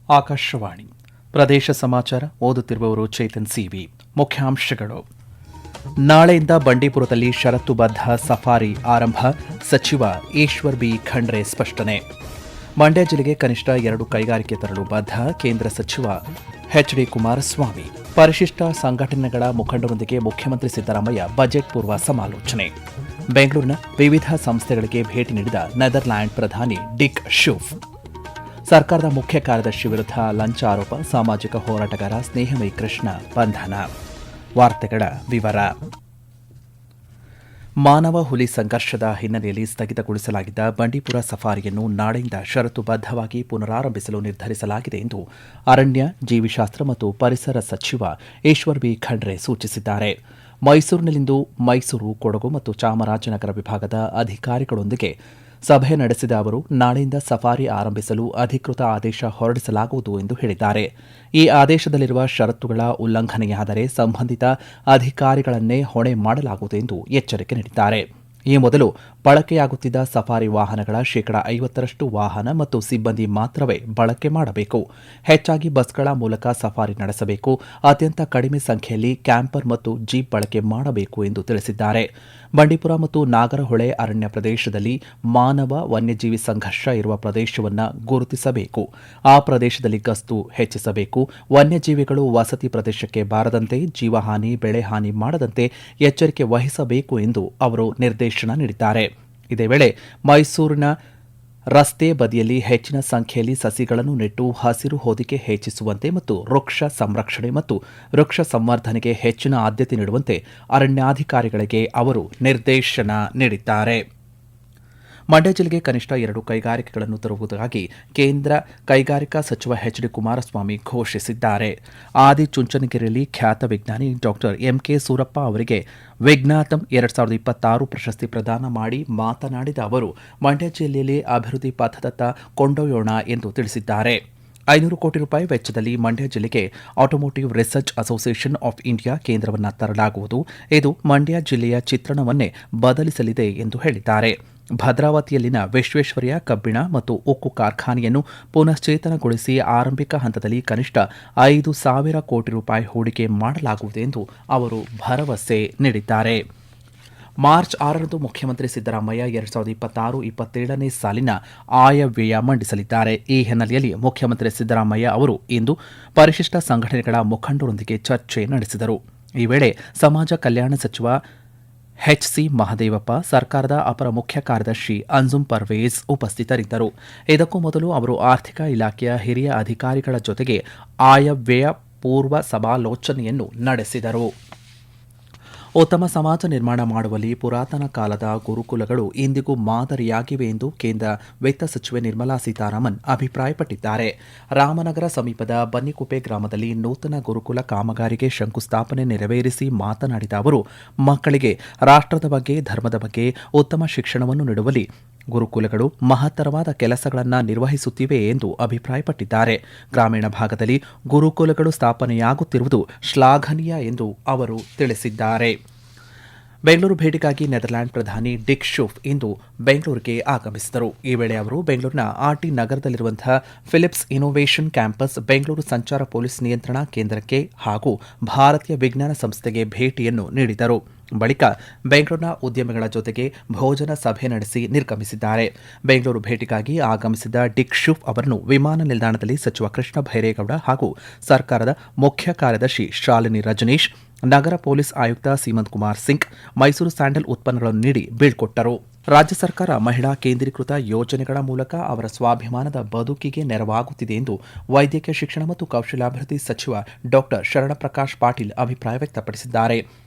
ಆಕಾಶವಾಣಿ ಪ್ರದೇಶ ಸಮಾಚಾರ ಓದುತ್ತಿರುವವರು ಚೇತನ್ ಸಿವಿ. ಮುಖ್ಯಾಂಶಗಳು: ನಾಳೆಯಿಂದ ಬಂಡೀಪುರದಲ್ಲಿ ಷರತ್ತುಬದ್ಧ ಸಫಾರಿ ಆರಂಭ, ಸಚಿವ ಈಶ್ವರ್ ಬಿ ಖಂಡ್ರೆ ಸ್ಪಷ್ಟನೆ. ಮಂಡ್ಯ ಜಿಲ್ಲೆಗೆ ಕನಿಷ್ಠ 2 ಕೈಗಾರಿಕೆ ತರಲು ಬದ್ಧ, ಕೇಂದ್ರ ಸಚಿವ ಎಚ್.ಡಿ. ಕುಮಾರಸ್ವಾಮಿ. ಪರಿಶಿಷ್ಟ ಸಂಘಟನೆಗಳ ಮುಖಂಡರೊಂದಿಗೆ ಮುಖ್ಯಮಂತ್ರಿ ಸಿದ್ದರಾಮಯ್ಯ ಬಜೆಟ್ ಪೂರ್ವ ಸಮಾಲೋಚನೆ. ಬೆಂಗಳೂರಿನ ವಿವಿಧ ಸಂಸ್ಥೆಗಳಿಗೆ ಭೇಟಿ ನೀಡಿದ ನೆದರ್ಲ್ಯಾಂಡ್ ಪ್ರಧಾನಿ ಡಿಕ್ ಶೂಫ್. ಸರ್ಕಾರದ ಮುಖ್ಯ ಕಾರ್ಯದರ್ಶಿ ವಿರುದ್ಧ ಲಂಚ ಆರೋಪ, ಸಾಮಾಜಿಕ ಹೋರಾಟಗಾರ ಸ್ನೇಹಮಯಿ ಕೃಷ್ಣ ಬಂಧನ. ವಾರ್ತೆಗಳ ವಿವರ. ಮಾನವ ಹುಲಿ ಸಂಘರ್ಷದ ಹಿನ್ನೆಲೆಯಲ್ಲಿ ಸ್ಥಗಿತಗೊಳಿಸಲಾಗಿದ್ದ ಬಂಡೀಪುರ ಸಫಾರಿಯನ್ನು ನಾಳೆಯಿಂದ ಷರತ್ತುಬದ್ಧವಾಗಿ ಪುನರಾರಂಭಿಸಲು ನಿರ್ಧರಿಸಲಾಗಿದೆ ಎಂದು ಅರಣ್ಯ, ಜೀವಿಶಾಸ್ತ್ರ ಮತ್ತು ಪರಿಸರ ಸಚಿವ ಈಶ್ವರ್ ಬಿ ಖಂಡ್ರೆ ಸೂಚಿಸಿದ್ದಾರೆ. ಮೈಸೂರಿನಲ್ಲಿಂದು ಮೈಸೂರು, ಕೊಡಗು ಮತ್ತು ಚಾಮರಾಜನಗರ ವಿಭಾಗದ ಅಧಿಕಾರಿಗಳೊಂದಿಗೆ ಸಭೆ ನಡೆಸಿದ ಅವರು, ನಾಳೆಯಿಂದ ಸಫಾರಿ ಆರಂಭಿಸಲು ಅಧಿಕೃತ ಆದೇಶ ಹೊರಡಿಸಲಾಗುವುದು ಎಂದು ಹೇಳಿದ್ದಾರೆ. ಈ ಆದೇಶದಲ್ಲಿರುವ ಷರತ್ತುಗಳ ಉಲ್ಲಂಘನೆಯಾದರೆ ಸಂಬಂಧಿತ ಅಧಿಕಾರಿಗಳನ್ನೇ ಹೊಣೆ ಮಾಡಲಾಗುವುದು ಎಂದು ಎಚ್ಚರಿಕೆ ನೀಡಿದ್ದಾರೆ. ಈ ಮೊದಲು ಬಳಕೆಯಾಗುತ್ತಿದ್ದ ಸಫಾರಿ ವಾಹನಗಳ 50% ವಾಹನ ಮತ್ತು ಸಿಬ್ಬಂದಿ ಮಾತ್ರವೇ ಬಳಕೆ ಮಾಡಬೇಕು. ಹೆಚ್ಚಾಗಿ ಬಸ್ಗಳ ಮೂಲಕ ಸಫಾರಿ ನಡೆಸಬೇಕು. ಅತ್ಯಂತ ಕಡಿಮೆ ಸಂಖ್ಯೆಯಲ್ಲಿ ಕ್ಯಾಂಪರ್ ಮತ್ತು ಜೀಪ್ ಬಳಕೆ ಮಾಡಬೇಕು ಎಂದು ತಿಳಿಸಿದ್ದಾರೆ. ಬಂಡೀಪುರ ಮತ್ತು ನಾಗರಹೊಳೆ ಅರಣ್ಯ ಪ್ರದೇಶದಲ್ಲಿ ಮಾನವ ವನ್ಯಜೀವಿ ಸಂಘರ್ಷ ಇರುವ ಪ್ರದೇಶವನ್ನು ಗುರುತಿಸಬೇಕು. ಆ ಪ್ರದೇಶದಲ್ಲಿ ಗಸ್ತು ಹೆಚ್ಚಿಸಬೇಕು. ವನ್ಯಜೀವಿಗಳು ವಸತಿ ಪ್ರದೇಶಕ್ಕೆ ಬಾರದಂತೆ, ಜೀವಹಾನಿ, ಬೆಳೆಹಾನಿ ಮಾಡದಂತೆ ಎಚ್ಚರಿಕೆ ವಹಿಸಬೇಕು ಎಂದು ಅವರು ನಿರ್ದೇಶನ ನೀಡಿದ್ದಾರೆ. ಇದೇ ವೇಳೆ ಮೈಸೂರಿನ ರಸ್ತೆ ಬದಿಯಲ್ಲಿ ಹೆಚ್ಚಿನ ಸಂಖ್ಯೆಯಲ್ಲಿ ಸಸಿಗಳನ್ನು ನೆಟ್ಟು ಹಸಿರು ಹೊದಿಕೆ ಹೆಚ್ಚಿಸುವಂತೆ ಮತ್ತು ವೃಕ್ಷ ಸಂರಕ್ಷಣೆ ಮತ್ತು ವೃಕ್ಷ ಸಂವರ್ಧನೆಗೆ ಹೆಚ್ಚಿನ ಆದ್ಯತೆ ನೀಡುವಂತೆ ಅರಣ್ಯಾಧಿಕಾರಿಗಳಿಗೆ ಅವರು ನಿರ್ದೇಶನ ನೀಡಿದ್ದಾರೆ. ಮಂಡ್ಯ ಜಿಲ್ಲೆಗೆ ಕನಿಷ್ಠ 2 ಕೈಗಾರಿಕೆಗಳನ್ನು ತರುವುದಾಗಿ ಕೇಂದ್ರ ಕೈಗಾರಿಕಾ ಸಚಿವ ಎಚ್.ಡಿ. ಕುಮಾರಸ್ವಾಮಿ ಘೋಷಿಸಿದ್ದಾರೆ. ಆದಿಚುಂಚನಗಿರಿಯಲ್ಲಿ ಖ್ಯಾತ ವಿಜ್ಞಾನಿ ಡಾ ಎಂ.ಕೆ. ಸೂರಪ್ಪ ಅವರಿಗೆ ವಿಜ್ಞಾತಂ 2026 ಪ್ರಶಸ್ತಿ ಪ್ರದಾನ ಮಾಡಿ ಮಾತನಾಡಿದ ಅವರು, ಮಂಡ್ಯ ಜಿಲ್ಲೆಯಲ್ಲಿ ಅಭಿವೃದ್ಧಿ ಪಥದತ್ತ ಕೊಂಡೊಯ್ಯೋಣ ಎಂದು ತಿಳಿಸಿದ್ದಾರೆ. 500 ಕೋಟಿ ರೂಪಾಯಿ ವೆಚ್ಚದಲ್ಲಿ ಮಂಡ್ಯ ಜಿಲ್ಲೆಗೆ automotive research association of India ಕೇಂದ್ರವನ್ನು ತರಲಾಗುವುದು. ಇದು ಮಂಡ್ಯ ಜಿಲ್ಲೆಯ ಚಿತ್ರಣವನ್ನೇ ಬದಲಿಸಲಿದೆ ಎಂದು ಹೇಳಿದ್ದಾರೆ. ಭದ್ರಾವತಿಯಲ್ಲಿನ ವಿಶ್ವೇಶ್ವರಯ್ಯ ಕಬ್ಬಿಣ ಮತ್ತು ಉಕ್ಕು ಕಾರ್ಖಾನೆಯನ್ನು ಪುನಶ್ಚೇತನಗೊಳಿಸಿ ಆರಂಭಿಕ ಹಂತದಲ್ಲಿ ಕನಿಷ್ಠ 5,000 ಕೋಟಿ ರೂಪಾಯಿ ಹೂಡಿಕೆ ಮಾಡಲಾಗುವುದು ಎಂದು ಅವರು ಭರವಸೆ ನೀಡಿದ್ದಾರೆ. ಮಾರ್ಚ್ 6ರಂದು ಮುಖ್ಯಮಂತ್ರಿ ಸಿದ್ದರಾಮಯ್ಯ 2026-27ನೇ ಸಾಲಿನ ಆಯವ್ಯಯ ಮಂಡಿಸಲಿದ್ದಾರೆ. ಈ ಹಿನ್ನೆಲೆಯಲ್ಲಿ ಮುಖ್ಯಮಂತ್ರಿ ಸಿದ್ದರಾಮಯ್ಯ ಅವರು ಇಂದು ಪರಿಶಿಷ್ಟ ಸಂಘಟನೆಗಳ ಮುಖಂಡರೊಂದಿಗೆ ಚರ್ಚೆ ನಡೆಸಿದರು. ಈ ವೇಳೆ ಸಮಾಜ ಕಲ್ಯಾಣ ಸಚಿವ ಎಚ್.ಸಿ. ಮಹದೇವಪ್ಪ, ಸರ್ಕಾರದ ಅಪರ ಮುಖ್ಯ ಕಾರ್ಯದರ್ಶಿ ಅಂಜುಮ್ ಪರ್ವೇಜ್ ಉಪಸ್ಥಿತರಿದ್ದರು. ಇದಕ್ಕೂ ಮೊದಲು ಅವರು ಆರ್ಥಿಕ ಇಲಾಖೆಯ ಹಿರಿಯ ಅಧಿಕಾರಿಗಳ ಜೊತೆಗೆ ಆಯವ್ಯಯ ಪೂರ್ವ ಸಮಾಲೋಚನೆಯನ್ನು ನಡೆಸಿದರು. ಉತ್ತಮ ಸಮಾಜ ನಿರ್ಮಾಣ ಮಾಡುವಲ್ಲಿ ಪುರಾತನ ಕಾಲದ ಗುರುಕುಲಗಳು ಇಂದಿಗೂ ಮಾದರಿಯಾಗಿವೆ ಎಂದು ಕೇಂದ್ರ ವಿತ್ತ ಸಚಿವೆ ನಿರ್ಮಲಾ ಸೀತಾರಾಮನ್ ಅಭಿಪ್ರಾಯಪಟ್ಟಿದ್ದಾರೆ. ರಾಮನಗರ ಸಮೀಪದ ಬನ್ನಿಕುಪ್ಪೆ ಗ್ರಾಮದಲ್ಲಿ ನೂತನ ಗುರುಕುಲ ಕಾಮಗಾರಿಗೆ ಶಂಕುಸ್ಥಾಪನೆ ನೆರವೇರಿಸಿ ಮಾತನಾಡಿದ ಅವರು, ಮಕ್ಕಳಿಗೆ ರಾಷ್ಟ್ರದ ಬಗ್ಗೆ, ಧರ್ಮದ ಬಗ್ಗೆ ಉತ್ತಮ ಶಿಕ್ಷಣವನ್ನು ನೀಡುವಲ್ಲಿ ಗುರುಕುಲಗಳು ಮಹತ್ತರವಾದ ಕೆಲಸಗಳನ್ನು ನಿರ್ವಹಿಸುತ್ತಿವೆ ಎಂದು ಅಭಿಪ್ರಾಯಪಟ್ಟಿದ್ದಾರೆ. ಗ್ರಾಮೀಣ ಭಾಗದಲ್ಲಿ ಗುರುಕುಲಗಳು ಸ್ಥಾಪನೆಯಾಗುತ್ತಿರುವುದು ಶ್ಲಾಘನೀಯ ಎಂದು ಅವರು ತಿಳಿಸಿದ್ದಾರೆ. ಬೆಂಗಳೂರು ಭೇಟಿಗಾಗಿ ನೆದರ್ಲ್ಯಾಂಡ್ ಪ್ರಧಾನಿ ಡಿಕ್ ಶೂಫ್ ಇಂದು ಬೆಂಗಳೂರಿಗೆ ಆಗಮಿಸಿದರು. ಈ ವೇಳೆ ಅವರು ಬೆಂಗಳೂರಿನ ಆರ್ಟಿ ನಗರದಲ್ಲಿರುವಂತಹ ಫಿಲಿಪ್ಸ್ ಇನ್ನೋವೇಷನ್ ಕ್ಯಾಂಪಸ್, ಬೆಂಗಳೂರು ಸಂಚಾರ ಪೊಲೀಸ್ ನಿಯಂತ್ರಣಾ ಕೇಂದ್ರಕ್ಕೆ ಹಾಗೂ ಭಾರತೀಯ ವಿಜ್ಞಾನ ಸಂಸ್ಥೆಗೆ ಭೇಟಿಯನ್ನು ನೀಡಿದರು. ಬಳಿಕ ಬೆಂಗಳೂರಿನ ಉದ್ಯಮಿಗಳ ಜೊತೆಗೆ ಭೋಜನ ಸಭೆ ನಡೆಸಿ ನಿರ್ಗಮಿಸಿದ್ದಾರೆ. ಬೆಂಗಳೂರು ಭೇಟಿಗಾಗಿ ಆಗಮಿಸಿದ ಡಿಕ್ ಶೂಫ್ ಅವರನ್ನು ವಿಮಾನ ನಿಲ್ದಾಣದಲ್ಲಿ ಸಚಿವ ಕೃಷ್ಣ ಭೈರೇಗೌಡ ಹಾಗೂ ಸರ್ಕಾರದ ಮುಖ್ಯ ಕಾರ್ಯದರ್ಶಿ ಶಾಲಿನಿ ರಜನೀಶ್, ನಗರ ಪೊಲೀಸ್ ಆಯುಕ್ತ ಸೀಮಂತ್ ಕುಮಾರ್ ಸಿಂಗ್ ಮೈಸೂರು ಸ್ಯಾಂಡಲ್ ಉತ್ಪನ್ನಗಳನ್ನು ನೀಡಿ ಬೀಳ್ಕೊಟ್ಟರು. ರಾಜ್ಯ ಸರ್ಕಾರ ಮಹಿಳಾ ಕೇಂದ್ರೀಕೃತ ಯೋಜನೆಗಳ ಮೂಲಕ ಅವರ ಸ್ವಾಭಿಮಾನದ ಬದುಕಿಗೆ ನೆರವಾಗುತ್ತಿದೆ ಎಂದು ವೈದ್ಯಕೀಯ ಶಿಕ್ಷಣ ಮತ್ತು ಕೌಶಲ್ಯಾಭಿವೃದ್ಧಿ ಸಚಿವ ಡಾ ಶರಣಪ್ರಕಾಶ್ ಪಾಟೀಲ್ ಅಭಿಪ್ರಾಯ ವ್ಯಕ್ತಪಡಿಸಿದ್ದಾರೆ.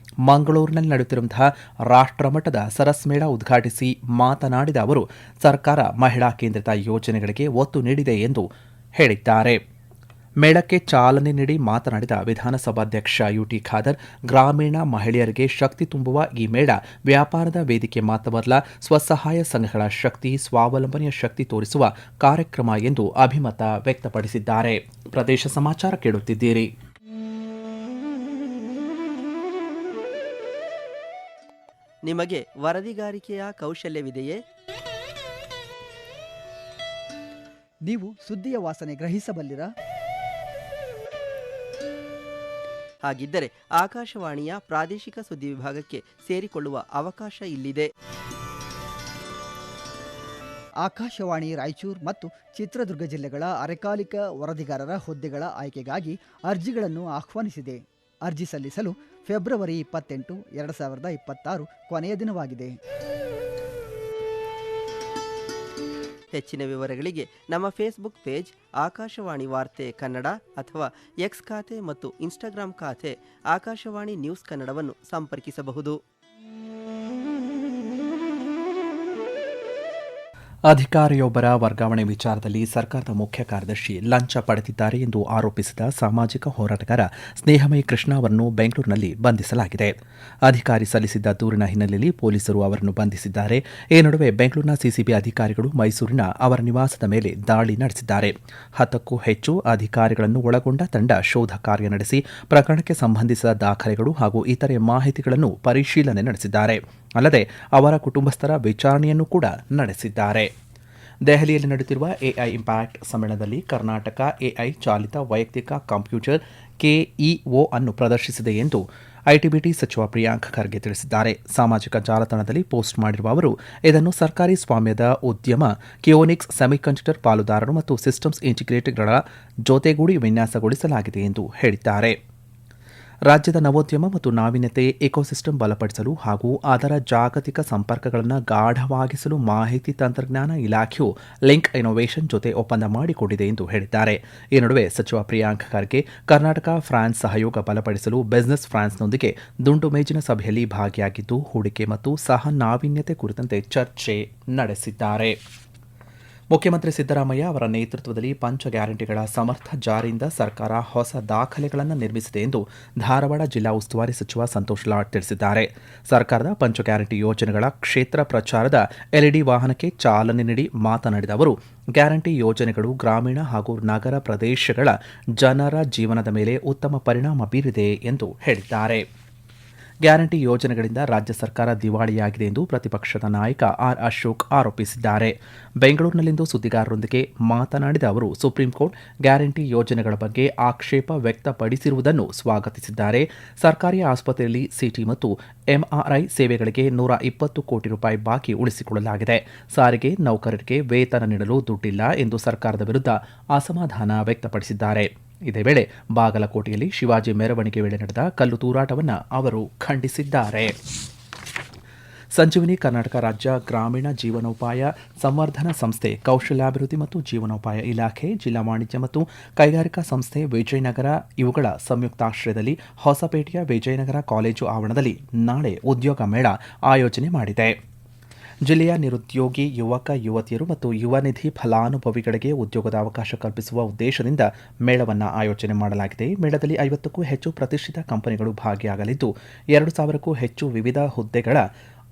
ಮಂಗಳೂರಿನಲ್ಲಿ ನಡೆಯುತ್ತಿರುವಂತಹ ರಾಷ್ಟ್ರಮಟ್ಟದ ಸರಸ್ ಮೇಳ ಉದ್ಘಾಟಿಸಿ ಮಾತನಾಡಿದ ಅವರು, ಸರ್ಕಾರ ಮಹಿಳಾ ಕೇಂದ್ರಿತ ಯೋಜನೆಗಳಿಗೆ ಒತ್ತು ನೀಡಿದೆ ಎಂದು ಹೇಳಿದ್ದಾರೆ. ಮೇಳಕ್ಕೆ ಚಾಲನೆ ನೀಡಿ ಮಾತನಾಡಿದ ವಿಧಾನಸಭಾಧ್ಯಕ್ಷ ಯುಟಿ ಖಾದರ್, ಗ್ರಾಮೀಣ ಮಹಿಳೆಯರಿಗೆ ಶಕ್ತಿ ತುಂಬುವ ಈ ಮೇಳ ವ್ಯಾಪಾರದ ವೇದಿಕೆ ಮಾತ್ರವಲ್ಲ, ಸ್ವಸಹಾಯ ಸಂಘಗಳ ಶಕ್ತಿ, ಸ್ವಾವಲಂಬನೆಯ ಶಕ್ತಿ ತೋರಿಸುವ ಕಾರ್ಯಕ್ರಮ ಎಂದು ಅಭಿಮತ ವ್ಯಕ್ತಪಡಿಸಿದ್ದಾರೆ. ಪ್ರದೇಶ ಸಮಾಚಾರ ಕೇಳುತ್ತಿದ್ದೀರಿ. ನಿಮಗೆ ವರದಿಗಾರಿಕೆಯ ಕೌಶಲ್ಯವಿದೆಯೇ? ನೀವು ಸುದ್ದಿಯ ವಾಸನೆ ಗ್ರಹಿಸಬಲ್ಲಿರಾ? ಹಾಗಿದ್ದರೆ ಆಕಾಶವಾಣಿಯ ಪ್ರಾದೇಶಿಕ ಸುದ್ದಿ ವಿಭಾಗಕ್ಕೆ ಸೇರಿಕೊಳ್ಳುವ ಅವಕಾಶ ಇಲ್ಲಿದೆ. ಆಕಾಶವಾಣಿ ರಾಯಚೂರು ಮತ್ತು ಚಿತ್ರದುರ್ಗ ಜಿಲ್ಲೆಗಳ ಅರೆಕಾಲಿಕ ವರದಿಗಾರರ ಹುದ್ದೆಗಳ ಆಯ್ಕೆಗಾಗಿ ಅರ್ಜಿಗಳನ್ನು ಆಹ್ವಾನಿಸಿದೆ. ಅರ್ಜಿ ಸಲ್ಲಿಸಲು ಫೆಬ್ರವರಿ 28, 2026 ಕೊನೆಯ ದಿನವಾಗಿದೆ. ಹೆಚ್ಚಿನ ವಿವರಗಳಿಗೆ ನಮ್ಮ ಫೇಸ್ಬುಕ್ ಪೇಜ್ ಆಕಾಶವಾಣಿ ವಾರ್ತೆ ಕನ್ನಡ ಅಥವಾ ಎಕ್ಸ್ ಖಾತೆ ಮತ್ತು ಇನ್ಸ್ಟಾಗ್ರಾಂ ಖಾತೆ ಆಕಾಶವಾಣಿ ನ್ಯೂಸ್ ಕನ್ನಡವನ್ನು ಸಂಪರ್ಕಿಸಬಹುದು. ಅಧಿಕಾರಿಯೊಬ್ಬರ ವರ್ಗಾವಣೆ ವಿಚಾರದಲ್ಲಿ ಸರ್ಕಾರದ ಮುಖ್ಯ ಕಾರ್ಯದರ್ಶಿ ಲಂಚ ಪಡೆದಿದ್ದಾರೆ ಎಂದು ಆರೋಪಿಸಿದ ಸಾಮಾಜಿಕ ಹೋರಾಟಗಾರ ಸ್ನೇಹಮಯಿ ಕೃಷ್ಣ ಅವರನ್ನು ಬೆಂಗಳೂರಿನಲ್ಲಿ ಬಂಧಿಸಲಾಗಿದೆ. ಅಧಿಕಾರಿ ಸಲ್ಲಿಸಿದ್ದ ದೂರಿನ ಹಿನ್ನೆಲೆಯಲ್ಲಿ ಪೊಲೀಸರು ಅವರನ್ನು ಬಂಧಿಸಿದ್ದಾರೆ. ಈ ನಡುವೆ ಬೆಂಗಳೂರಿನ ಸಿಸಿಬಿ ಅಧಿಕಾರಿಗಳು ಮೈಸೂರಿನ ಅವರ ನಿವಾಸದ ಮೇಲೆ ದಾಳಿ ನಡೆಸಿದ್ದಾರೆ. 10ಕ್ಕೂ ಹೆಚ್ಚು ಅಧಿಕಾರಿಗಳನ್ನು ಒಳಗೊಂಡ ತಂಡ ಶೋಧ ಕಾರ್ಯ ನಡೆಸಿ ಪ್ರಕರಣಕ್ಕೆ ಸಂಬಂಧಿಸಿದ ದಾಖಲೆಗಳು ಹಾಗೂ ಇತರೆ ಮಾಹಿತಿಗಳನ್ನು ಪರಿಶೀಲನೆ ನಡೆಸಿದ್ದಾರೆ. ಅಲ್ಲದೆ ಅವರ ಕುಟುಂಬಸ್ಥರ ವಿಚಾರಣೆಯನ್ನು ಕೂಡ ನಡೆಸಿದ್ದಾರೆ. ದೆಹಲಿಯಲ್ಲಿ ನಡೆಯುತ್ತಿರುವ ಎಐ ಇಂಪ್ಯಾಕ್ಟ್ ಸಮ್ಮೇಳನದಲ್ಲಿ ಕರ್ನಾಟಕ ಎಐ ಚಾಲಿತ ವೈಯಕ್ತಿಕ ಕಂಪ್ಯೂಟರ್ ಕೆಇಒ ಅನ್ನು ಪ್ರದರ್ಶಿಸಿದೆ ಎಂದು ಐಟಿಬಿಟಿ ಸಚಿವ ಪ್ರಿಯಾಂಕ್ ಖರ್ಗೆ ತಿಳಿಸಿದ್ದಾರೆ. ಸಾಮಾಜಿಕ ಜಾಲತಾಣದಲ್ಲಿ ಪೋಸ್ಟ್ ಮಾಡಿರುವ ಅವರು ಇದನ್ನು ಸರ್ಕಾರಿ ಸ್ವಾಮ್ಯದ ಉದ್ಯಮ ಕಿಯೋನಿಕ್ಸ್ ಸೆಮಿಕಂಡಕ್ಟರ್ ಪಾಲುದಾರರು ಮತ್ತು ಸಿಸ್ಟಮ್ಸ್ ಇಂಟಿಗ್ರೇಟರ್ಗಳ ಜೊತೆಗೂಡಿ ವಿನ್ಯಾಸಗೊಳಿಸಲಾಗಿದೆ ಎಂದು ಹೇಳಿದ್ದಾರೆ. ರಾಜ್ಯದ ನವೋದ್ಯಮ ಮತ್ತು ನಾವೀನ್ಯತೆ ಇಕೋಸಿಸ್ಟಮ್ ಬಲಪಡಿಸಲು ಹಾಗೂ ಅದರ ಜಾಗತಿಕ ಸಂಪರ್ಕಗಳನ್ನು ಗಾಢವಾಗಿಸಲು ಮಾಹಿತಿ ತಂತ್ರಜ್ಞಾನ ಇಲಾಖೆಯು ಲಿಂಕ್ ಇನೋವೇಷನ್ ಜೊತೆ ಒಪ್ಪಂದ ಮಾಡಿಕೊಂಡಿದೆ ಎಂದು ಹೇಳಿದ್ದಾರೆ. ಈ ನಡುವೆ ಸಚಿವ ಪ್ರಿಯಾಂಕ್ ಖರ್ಗೆ ಕರ್ನಾಟಕ ಫ್ರಾನ್ಸ್ ಸಹಯೋಗ ಬಲಪಡಿಸಲು ಬಿಸಿನೆಸ್ ಫ್ರಾನ್ಸ್ನೊಂದಿಗೆ ದುಂಡು ಮೇಜಿನ ಸಭೆಯಲ್ಲಿ ಭಾಗಿಯಾಗಿದ್ದು ಹೂಡಿಕೆ ಮತ್ತು ಸಹ ನಾವೀನ್ಯತೆ ಕುರಿತಂತೆ ಚರ್ಚೆ ನಡೆಸಿದ್ದಾರೆ. ಮುಖ್ಯಮಂತ್ರಿ ಸಿದ್ದರಾಮಯ್ಯ ಅವರ ನೇತೃತ್ವದಲ್ಲಿ ಪಂಚ ಗ್ಯಾರಂಟಿಗಳ ಸಮರ್ಥ ಜಾರಿಯಿಂದ ಸರ್ಕಾರ ಹೊಸ ದಾಖಲೆಗಳನ್ನು ನಿರ್ಮಿಸಿದೆ ಎಂದು ಧಾರವಾಡ ಜಿಲ್ಲಾ ಉಸ್ತುವಾರಿ ಸಚಿವ ಸಂತೋಷ್ ಲಾಡ್ ತಿಳಿಸಿದ್ದಾರೆ. ಸರ್ಕಾರದ ಪಂಚ ಗ್ಯಾರಂಟಿ ಯೋಜನೆಗಳ ಕ್ಷೇತ್ರ ಪ್ರಚಾರದ ಎಲ್ಇಡಿ ವಾಹನಕ್ಕೆ ಚಾಲನೆ ನೀಡಿ ಮಾತನಾಡಿದ ಅವರು, ಗ್ಯಾರಂಟಿ ಯೋಜನೆಗಳು ಗ್ರಾಮೀಣ ಹಾಗೂ ನಗರ ಪ್ರದೇಶಗಳ ಜನರ ಜೀವನದ ಮೇಲೆ ಉತ್ತಮ ಪರಿಣಾಮ ಬೀರಿದೆ ಎಂದು ಹೇಳಿದ್ದಾರೆ. ಗ್ಯಾರಂಟಿ ಯೋಜನೆಗಳಿಂದ ರಾಜ್ಯ ಸರ್ಕಾರ ದಿವಾಳಿಯಾಗಿದೆ ಎಂದು ಪ್ರತಿಪಕ್ಷದ ನಾಯಕ ಆರ್ ಅಶೋಕ್ ಆರೋಪಿಸಿದ್ದಾರೆ. ಬೆಂಗಳೂರಿನಲ್ಲಿಂದು ಸುದ್ದಿಗಾರರೊಂದಿಗೆ ಮಾತನಾಡಿದ ಅವರು, ಸುಪ್ರೀಂಕೋರ್ಟ್ ಗ್ಯಾರಂಟಿ ಯೋಜನೆಗಳ ಬಗ್ಗೆ ಆಕ್ಷೇಪ ವ್ಯಕ್ತಪಡಿಸಿರುವುದನ್ನು ಸ್ವಾಗತಿಸಿದ್ದಾರೆ. ಸರ್ಕಾರಿ ಆಸ್ಪತ್ರೆಯಲ್ಲಿ ಸಿಟಿ ಮತ್ತು ಎಂಆರ್ಐ ಸೇವೆಗಳಿಗೆ 120 ಕೋಟಿ ರೂಪಾಯಿ ಬಾಕಿ ಉಳಿಸಿಕೊಳ್ಳಲಾಗಿದೆ. ಸಾರಿಗೆ ನೌಕರರಿಗೆ ವೇತನ ನೀಡಲು ದುಡ್ಡಿಲ್ಲ ಎಂದು ಸರ್ಕಾರದ ವಿರುದ್ಧ ಅಸಮಾಧಾನ ವ್ಯಕ್ತಪಡಿಸಿದ್ದಾರೆ. ಇದೇ ವೇಳೆ ಬಾಗಲಕೋಟೆಯಲ್ಲಿ ಶಿವಾಜಿ ಮೆರವಣಿಗೆ ವೇಳೆ ನಡೆದ ಕಲ್ಲು ತೂರಾಟವನ್ನು ಅವರು ಖಂಡಿಸಿದ್ದಾರೆ. ಸಂಜೀವಿನಿ ಕರ್ನಾಟಕ ರಾಜ್ಯ ಗ್ರಾಮೀಣ ಜೀವನೋಪಾಯ ಸಂವರ್ಧನಾ ಸಂಸ್ಥೆ, ಕೌಶಲ್ಯಾಭಿವೃದ್ಧಿ ಮತ್ತು ಜೀವನೋಪಾಯ ಇಲಾಖೆ, ಜಿಲ್ಲಾ ವಾಣಿಜ್ಯ ಮತ್ತು ಕೈಗಾರಿಕಾ ಸಂಸ್ಥೆ ವಿಜಯನಗರ ಇವುಗಳ ಸಂಯುಕ್ತಾಶ್ರಯದಲ್ಲಿ ಹೊಸಪೇಟೆಯ ವಿಜಯನಗರ ಕಾಲೇಜು ಆವರಣದಲ್ಲಿ ನಾಳೆ ಉದ್ಯೋಗ ಮೇಳ ಆಯೋಜನೆ ಮಾಡಿದೆ. ಜಿಲ್ಲೆಯ ನಿರುದ್ಯೋಗಿ ಯುವಕ ಯುವತಿಯರು ಮತ್ತು ಯುವ ನಿಧಿ ಫಲಾನುಭವಿಗಳಿಗೆ ಉದ್ಯೋಗದ ಅವಕಾಶ ಕಲ್ಪಿಸುವ ಉದ್ದೇಶದಿಂದ ಮೇಳವನ್ನು ಆಯೋಜನೆ ಮಾಡಲಾಗಿದೆ. ಮೇಳದಲ್ಲಿ 50ಕ್ಕೂ ಹೆಚ್ಚು ಪ್ರತಿಷ್ಠಿತ ಕಂಪನಿಗಳು ಭಾಗಿಯಾಗಲಿದ್ದು 2,000ಕ್ಕೂ ಹೆಚ್ಚು ವಿವಿಧ ಹುದ್ದೆಗಳ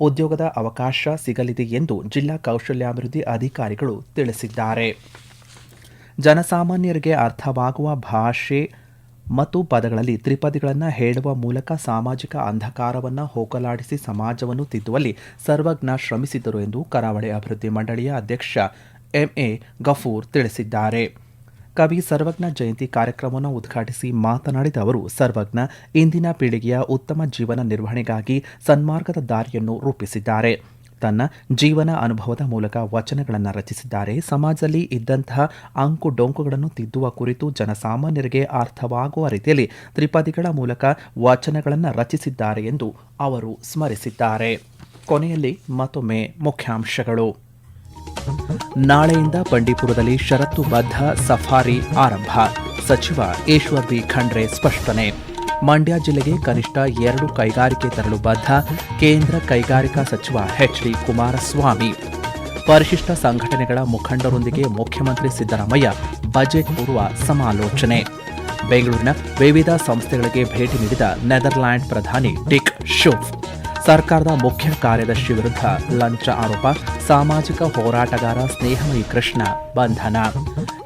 ಉದ್ಯೋಗದ ಅವಕಾಶ ಸಿಗಲಿದೆ ಎಂದು ಜಿಲ್ಲಾ ಕೌಶಲ್ಯಾಭಿವೃದ್ಧಿ ಅಧಿಕಾರಿಗಳು ತಿಳಿಸಿದ್ದಾರೆ. ಜನಸಾಮಾನ್ಯರಿಗೆ ಅರ್ಥವಾಗುವ ಭಾಷೆ ಮತ್ತು ಪದಗಳಲ್ಲಿ ತ್ರಿಪದಿಗಳನ್ನು ಹೇಳುವ ಮೂಲಕ ಸಾಮಾಜಿಕ ಅಂಧಕಾರವನ್ನು ಹೋಗಲಾಡಿಸಿ ಸಮಾಜವನ್ನು ತಿದ್ದುವಲ್ಲಿ ಸರ್ವಜ್ಞ ಶ್ರಮಿಸಿದ್ದರು ಎಂದು ಕರಾವಳಿ ಅಭಿವೃದ್ಧಿ ಮಂಡಳಿಯ ಅಧ್ಯಕ್ಷ ಎಂಎ ಗಫೂರ್ ತಿಳಿಸಿದ್ದಾರೆ. ಕವಿ ಸರ್ವಜ್ಞ ಜಯಂತಿ ಕಾರ್ಯಕ್ರಮವನ್ನು ಉದ್ಘಾಟಿಸಿ ಮಾತನಾಡಿದ ಅವರು, ಸರ್ವಜ್ಞ ಇಂದಿನ ಪೀಳಿಗೆಯ ಉತ್ತಮ ಜೀವನ ನಿರ್ವಹಣೆಗಾಗಿ ಸನ್ಮಾರ್ಗದ ದಾರಿಯನ್ನು ರೂಪಿಸಿದ್ದಾರೆ. ತನ್ನ ಜೀವನ ಅನುಭವದ ಮೂಲಕ ವಚನಗಳನ್ನು ರಚಿಸಿದ್ದಾರೆ. ಸಮಾಜದಲ್ಲಿ ಇದ್ದಂತಹ ಅಂಕು ಡೊಂಕುಗಳನ್ನು ತಿದ್ದುವ ಕುರಿತು ಜನಸಾಮಾನ್ಯರಿಗೆ ಅರ್ಥವಾಗುವ ರೀತಿಯಲ್ಲಿ ತ್ರಿಪದಿಗಳ ಮೂಲಕ ವಚನಗಳನ್ನು ರಚಿಸಿದ್ದಾರೆ ಎಂದು ಅವರು ಸ್ಮರಿಸಿದ್ದಾರೆ. ಕೊನೆಯಲ್ಲಿ ಮತ್ತೊಮ್ಮೆ ಮುಖ್ಯಾಂಶಗಳು. ನಾಳೆಯಿಂದ ಬಂಡೀಪುರದಲ್ಲಿ ಷರತ್ತುಬದ್ಧ ಸಫಾರಿ ಆರಂಭ, ಸಚಿವ ಈಶ್ವರ್ ಬಿ ಖಂಡ್ರೆ ಸ್ಪಷ್ಟನೆ. ಮಂಡ್ಯ ಜಿಲ್ಲೆಗೆ ಕನಿಷ್ಠ 2 ಕೈಗಾರಿಕೆ ತರಲು ಬದ್ಧ, ಕೇಂದ್ರ ಕೈಗಾರಿಕಾ ಸಚಿವ ಎಚ್ಡಿ ಕುಮಾರಸ್ವಾಮಿ. ಪರಿಶಿಷ್ಟ ಸಂಘಟನೆಗಳ ಮುಖಂಡರೊಂದಿಗೆ ಮುಖ್ಯಮಂತ್ರಿ ಸಿದ್ದರಾಮಯ್ಯ ಬಜೆಟ್ ಪೂರ್ವ ಸಮಾಲೋಚನೆ. ಬೆಂಗಳೂರಿನ ವಿವಿಧ ಸಂಸ್ಥೆಗಳಿಗೆ ಭೇಟಿ ನೀಡಿದ ನೆದರ್ಲ್ಯಾಂಡ್ ಪ್ರಧಾನಿ ಡಿಕ್ ಶುಫ್. ಸರ್ಕಾರದ ಮುಖ್ಯ ಕಾರ್ಯದರ್ಶಿ ವಿರುದ್ಧ ಲಂಚ ಆರೋಪ, ಸಾಮಾಜಿಕ ಹೋರಾಟಗಾರ ಸ್ನೇಹಮಯಿ ಕೃಷ್ಣ ಬಂಧನ.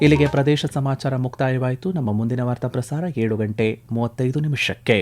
ಇಲ್ಲಿಗೆ ಪ್ರದೇಶ ಸಮಾಚಾರ ಮುಕ್ತಾಯವಾಯಿತು. ನಮ್ಮ ಮುಂದಿನ ವಾರ್ತಾ ಪ್ರಸಾರ 7:35 ನಿಮಿಷಕ್ಕೆ.